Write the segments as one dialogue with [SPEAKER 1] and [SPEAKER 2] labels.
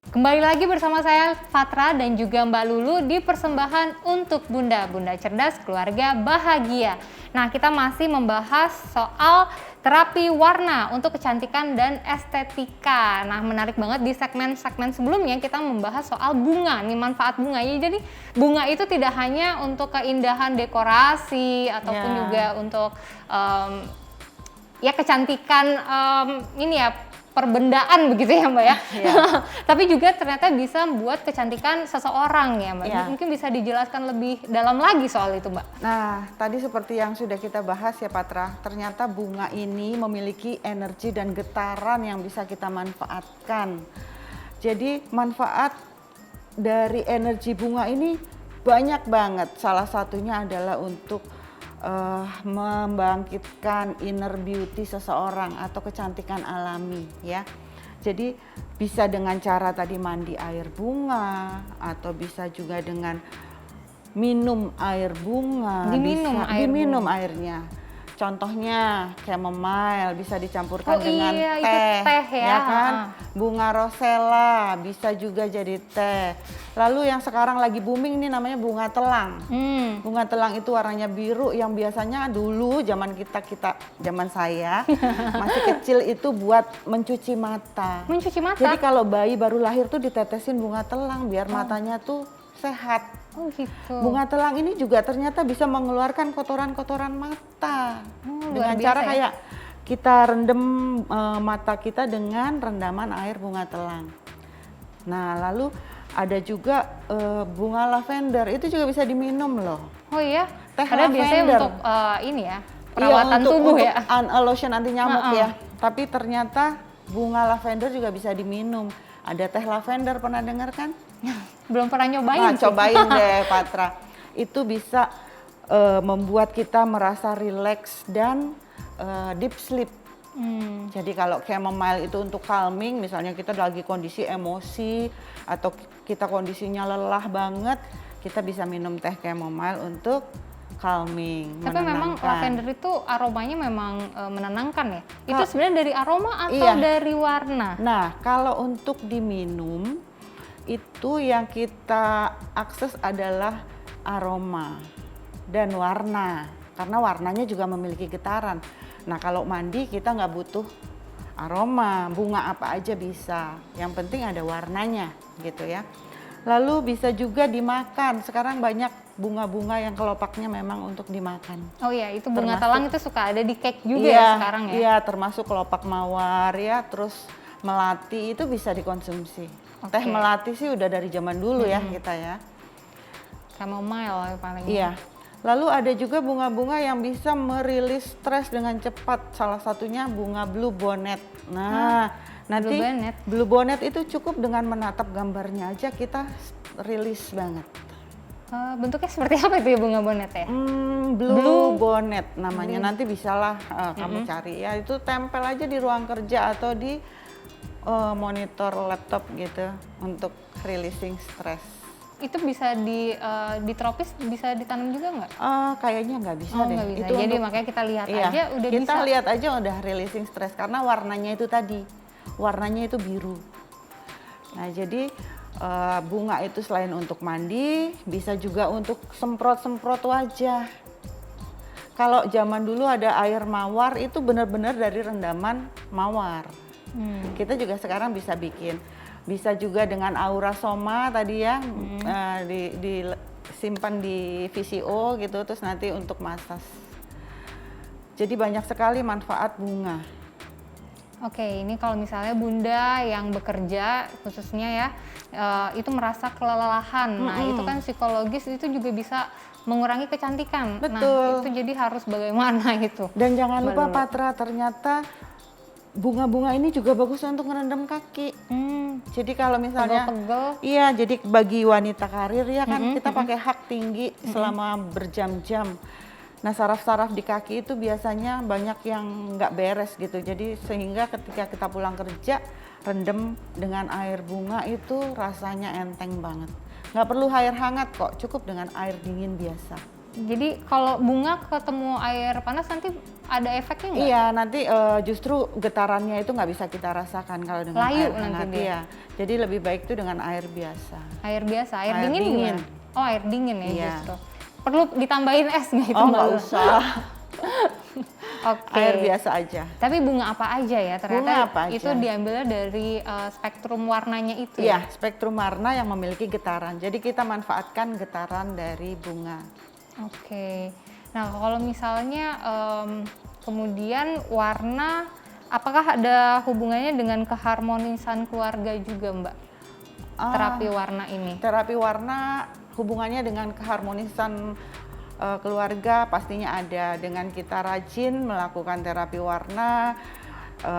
[SPEAKER 1] Kembali lagi bersama saya Fatra dan juga Mbak Lulu di persembahan untuk Bunda, Bunda Cerdas Keluarga Bahagia. Nah, kita masih membahas soal terapi warna untuk kecantikan dan estetika. Nah, menarik banget di segmen-segmen sebelumnya kita membahas soal bunga, nih manfaat bunga. Ya, jadi bunga itu tidak hanya untuk keindahan dekorasi ataupun juga untuk ya kecantikan ini ya perbendaan begitu ya Mbak ya. Tapi juga ternyata bisa buat kecantikan seseorang ya Mbak. Mungkin bisa dijelaskan lebih dalam lagi soal itu Mbak.
[SPEAKER 2] Nah, tadi seperti yang sudah kita bahas ya Patra, ternyata bunga ini memiliki energi dan getaran yang bisa kita manfaatkan. Jadi manfaat dari energi bunga ini banyak banget. Salah satunya adalah untuk membangkitkan inner beauty seseorang atau kecantikan alami ya. Jadi bisa dengan cara tadi mandi air bunga atau bisa juga dengan minum air bunga, diminum airnya. Contohnya chamomile bisa dicampurkan dengan teh ya kan. Bunga rosella bisa juga jadi teh. Lalu yang sekarang lagi booming ini namanya bunga telang. Bunga telang itu warnanya biru yang biasanya dulu zaman zaman saya masih kecil itu buat mencuci mata.
[SPEAKER 1] Mencuci mata.
[SPEAKER 2] Jadi kalau bayi baru lahir tuh ditetesin bunga telang biar matanya tuh sehat.
[SPEAKER 1] Oh gitu.
[SPEAKER 2] Bunga telang ini juga ternyata bisa mengeluarkan kotoran-kotoran mata. Dengan cara kayak kita rendam mata kita dengan rendaman air bunga telang. Nah, lalu ada juga bunga lavender, itu juga bisa diminum loh.
[SPEAKER 1] Oh iya?
[SPEAKER 2] Teh
[SPEAKER 1] ada biasanya untuk ini ya, perawatan tubuh
[SPEAKER 2] untuk
[SPEAKER 1] ya?
[SPEAKER 2] Lotion anti nyamuk ya. Tapi ternyata bunga lavender juga bisa diminum. Ada teh lavender, pernah dengar kan?
[SPEAKER 1] Belum pernah nyobain sih.
[SPEAKER 2] Cobain deh Patra. Itu bisa membuat kita merasa rileks dan deep sleep. Jadi kalau chamomile itu untuk calming, misalnya kita lagi kondisi emosi atau kita kondisinya lelah banget, kita bisa minum teh chamomile untuk calming.
[SPEAKER 1] Tapi memang lavender itu aromanya memang menenangkan ya? Itu sebenarnya dari aroma atau dari warna?
[SPEAKER 2] Nah, kalau untuk diminum itu yang kita akses adalah aroma dan warna, karena warnanya juga memiliki getaran. Nah, kalau mandi kita nggak butuh aroma, bunga apa aja bisa, yang penting ada warnanya gitu ya. Lalu bisa juga dimakan, sekarang banyak bunga-bunga yang kelopaknya memang untuk dimakan.
[SPEAKER 1] Oh iya, itu bunga telang itu suka ada di cake juga ya sekarang ya? Iya,
[SPEAKER 2] termasuk kelopak mawar ya, terus melati itu bisa dikonsumsi. Teh melati sih udah dari zaman dulu ya kita ya.
[SPEAKER 1] Chamomile paling.
[SPEAKER 2] Iya. Lalu ada juga bunga-bunga yang bisa merilis stres dengan cepat. Salah satunya bunga blue bonnet. Nah, nanti blue bonnet itu cukup dengan menatap gambarnya aja kita rilis banget.
[SPEAKER 1] Bentuknya seperti apa itu ya bunga bonnet ya?
[SPEAKER 2] Blue bonnet namanya. Nanti bisalah kamu cari ya. Itu tempel aja di ruang kerja atau di monitor laptop gitu untuk releasing stress.
[SPEAKER 1] Itu bisa di tropis bisa ditanam juga nggak?
[SPEAKER 2] Kayaknya nggak bisa deh.
[SPEAKER 1] Nggak bisa.
[SPEAKER 2] Itu
[SPEAKER 1] jadi makanya kita lihat aja udah bisa.
[SPEAKER 2] Kita lihat aja udah releasing stress karena warnanya itu tadi, warnanya itu biru. Nah jadi bunga itu selain untuk mandi, bisa juga untuk semprot-semprot wajah. Kalau zaman dulu ada air mawar itu benar-benar dari rendaman mawar. Kita juga sekarang bisa bikin. Bisa juga dengan aura soma tadi ya, disimpan di VCO gitu, terus nanti untuk massage. Jadi banyak sekali manfaat bunga.
[SPEAKER 1] Oke, ini kalau misalnya Bunda yang bekerja khususnya ya, itu merasa kelelahan. Nah itu kan psikologis itu juga bisa mengurangi kecantikan.
[SPEAKER 2] Betul.
[SPEAKER 1] Nah itu jadi harus bagaimana gitu.
[SPEAKER 2] Dan jangan lupa Patra, ternyata bunga-bunga ini juga bagus untuk ngerendam kaki. Jadi kalau misalnya
[SPEAKER 1] pegel-pegel.
[SPEAKER 2] Iya, jadi bagi wanita karir ya kan kita pakai hak tinggi selama berjam-jam. Nah, saraf-saraf di kaki itu biasanya banyak yang nggak beres gitu. Jadi sehingga ketika kita pulang kerja rendam dengan air bunga itu rasanya enteng banget. Nggak perlu air hangat kok, cukup dengan air dingin biasa.
[SPEAKER 1] Jadi kalau bunga ketemu air panas nanti ada efeknya nggak?
[SPEAKER 2] Iya, nanti justru getarannya itu nggak bisa kita rasakan kalau dengan
[SPEAKER 1] Layu
[SPEAKER 2] air
[SPEAKER 1] nanti
[SPEAKER 2] hangat.
[SPEAKER 1] dia.
[SPEAKER 2] Iya. Jadi lebih baik itu dengan air biasa.
[SPEAKER 1] Air biasa, air
[SPEAKER 2] Air
[SPEAKER 1] dingin
[SPEAKER 2] dingin.
[SPEAKER 1] gimana? Oh, air dingin ya
[SPEAKER 2] Iya.
[SPEAKER 1] justru. Perlu ditambahin es nggak itu
[SPEAKER 2] Oh,
[SPEAKER 1] Mbak
[SPEAKER 2] nggak
[SPEAKER 1] Lulu?
[SPEAKER 2] usah.
[SPEAKER 1] Oke.
[SPEAKER 2] Air biasa aja.
[SPEAKER 1] Tapi bunga apa aja ya? Ternyata
[SPEAKER 2] Bunga apa aja.
[SPEAKER 1] itu diambilnya dari spektrum warnanya itu
[SPEAKER 2] Iya,
[SPEAKER 1] ya?
[SPEAKER 2] spektrum warna yang memiliki getaran. Jadi kita manfaatkan getaran dari bunga.
[SPEAKER 1] Oke. Nah, kalau misalnya kemudian warna, apakah ada hubungannya dengan keharmonisan keluarga juga, Mbak? Terapi warna ini?
[SPEAKER 2] Terapi warna hubungannya dengan keharmonisan keluarga pastinya ada. Dengan kita rajin melakukan terapi warna,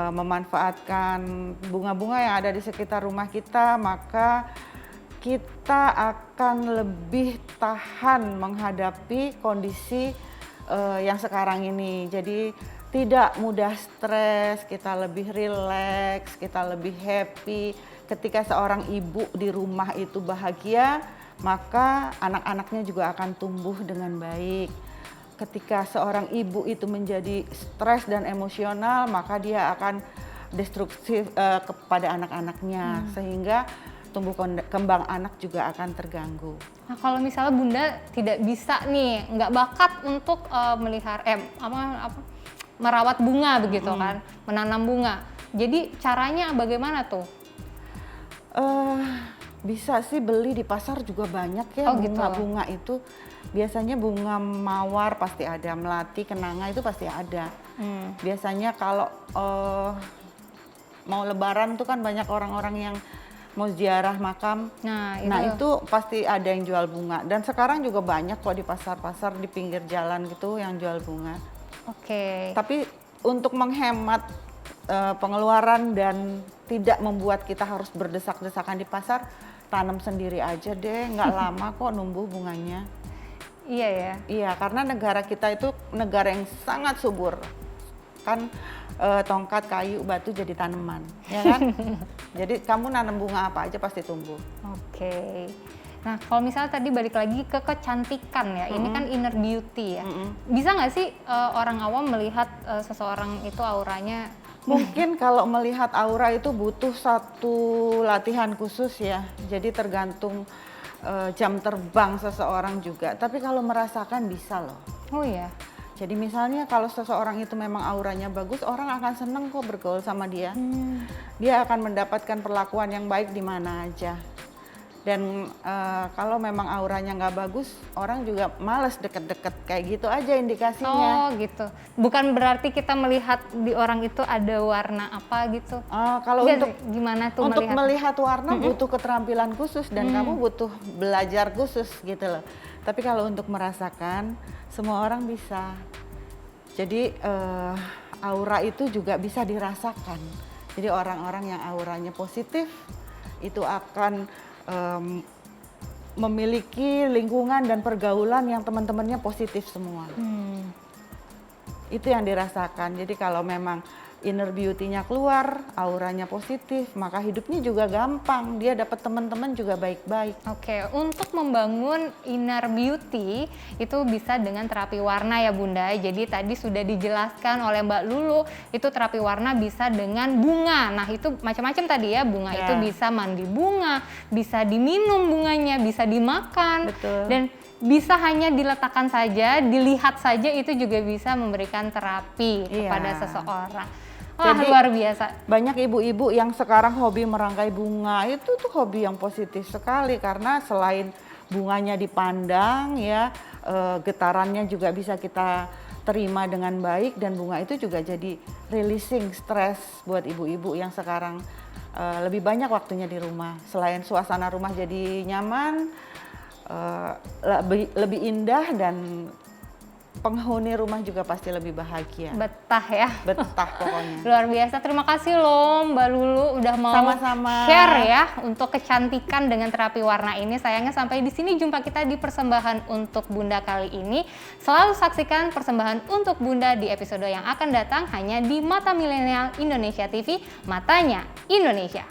[SPEAKER 2] memanfaatkan bunga-bunga yang ada di sekitar rumah kita, maka kita akan lebih tahan menghadapi kondisi yang sekarang ini. Jadi tidak mudah stres, kita lebih rileks, kita lebih happy. Ketika seorang ibu di rumah itu bahagia, maka anak-anaknya juga akan tumbuh dengan baik. Ketika seorang ibu itu menjadi stres dan emosional, maka dia akan destruktif kepada anak-anaknya, sehingga tumbuh kembang anak juga akan terganggu.
[SPEAKER 1] Nah, kalau misalnya Bunda tidak bisa nih, nggak bakat untuk merawat bunga begitu kan, menanam bunga. Jadi caranya bagaimana tuh?
[SPEAKER 2] Bisa sih beli di pasar juga banyak ya.
[SPEAKER 1] Oh, gitu.
[SPEAKER 2] Bunga-bunga itu. Biasanya bunga mawar pasti ada, melati, kenanga itu pasti ada. Biasanya kalau mau lebaran tuh kan banyak orang-orang yang mau ziarah makam.
[SPEAKER 1] Nah,
[SPEAKER 2] itu pasti ada yang jual bunga. Dan sekarang juga banyak kok di pasar-pasar di pinggir jalan gitu yang jual bunga.
[SPEAKER 1] Oke.
[SPEAKER 2] Tapi untuk menghemat pengeluaran dan tidak membuat kita harus berdesak-desakan di pasar, tanam sendiri aja deh, nggak lama kok numbuh bunganya.
[SPEAKER 1] Iya ya.
[SPEAKER 2] Iya, karena negara kita itu negara yang sangat subur. Kan tongkat, kayu, batu jadi tanaman, ya kan? Jadi kamu nanam bunga apa aja pasti tumbuh.
[SPEAKER 1] Oke. Nah, kalau misalnya tadi balik lagi ke kecantikan ya, ini kan inner beauty ya. Bisa nggak sih orang awam melihat seseorang itu auranya?
[SPEAKER 2] Mungkin kalau melihat aura itu butuh satu latihan khusus ya. Jadi tergantung jam terbang seseorang juga. Tapi kalau merasakan bisa loh.
[SPEAKER 1] Oh ya.
[SPEAKER 2] Jadi misalnya kalau seseorang itu memang auranya bagus, orang akan seneng kok bergaul sama dia. Dia akan mendapatkan perlakuan yang baik di mana aja. Dan kalau memang auranya nggak bagus, orang juga males deket-deket, kayak gitu aja indikasinya.
[SPEAKER 1] Oh gitu. Bukan berarti kita melihat di orang itu ada warna apa gitu.
[SPEAKER 2] Kalau
[SPEAKER 1] Nggak
[SPEAKER 2] untuk
[SPEAKER 1] sih, gimana tuh
[SPEAKER 2] untuk
[SPEAKER 1] melihat?
[SPEAKER 2] melihat warna butuh keterampilan khusus dan kamu butuh belajar khusus gitu loh. Tapi kalau untuk merasakan, semua orang bisa. Jadi aura itu juga bisa dirasakan. Jadi orang-orang yang auranya positif itu akan memiliki lingkungan dan pergaulan yang teman-temannya positif semua. Itu yang dirasakan. Jadi kalau memang inner beauty-nya keluar, auranya positif, maka hidupnya juga gampang. Dia dapat teman-teman juga baik-baik.
[SPEAKER 1] Oke, untuk membangun inner beauty itu bisa dengan terapi warna ya Bunda. Jadi tadi sudah dijelaskan oleh Mbak Lulu, itu terapi warna bisa dengan bunga. Nah itu macam-macam tadi ya, bunga itu bisa mandi bunga, bisa diminum bunganya, bisa dimakan.
[SPEAKER 2] Betul.
[SPEAKER 1] Dan bisa hanya diletakkan saja, dilihat saja itu juga bisa memberikan terapi kepada seseorang. Wah,
[SPEAKER 2] Jadi,
[SPEAKER 1] luar biasa.
[SPEAKER 2] Banyak ibu-ibu yang sekarang hobi merangkai bunga, itu tuh hobi yang positif sekali karena selain bunganya dipandang ya, getarannya juga bisa kita terima dengan baik dan bunga itu juga jadi releasing stres buat ibu-ibu yang sekarang lebih banyak waktunya di rumah. Selain suasana rumah jadi nyaman, lebih indah dan penghuni rumah juga pasti lebih bahagia.
[SPEAKER 1] Betah ya.
[SPEAKER 2] Betah pokoknya.
[SPEAKER 1] Luar biasa, terima kasih loh Mbak Lulu udah mau
[SPEAKER 2] Sama-sama.
[SPEAKER 1] share ya untuk kecantikan dengan terapi warna ini. Sayangnya sampai di sini jumpa kita di persembahan untuk Bunda kali ini. Selalu saksikan persembahan untuk Bunda di episode yang akan datang hanya di Mata Milenial Indonesia TV, Matanya Indonesia.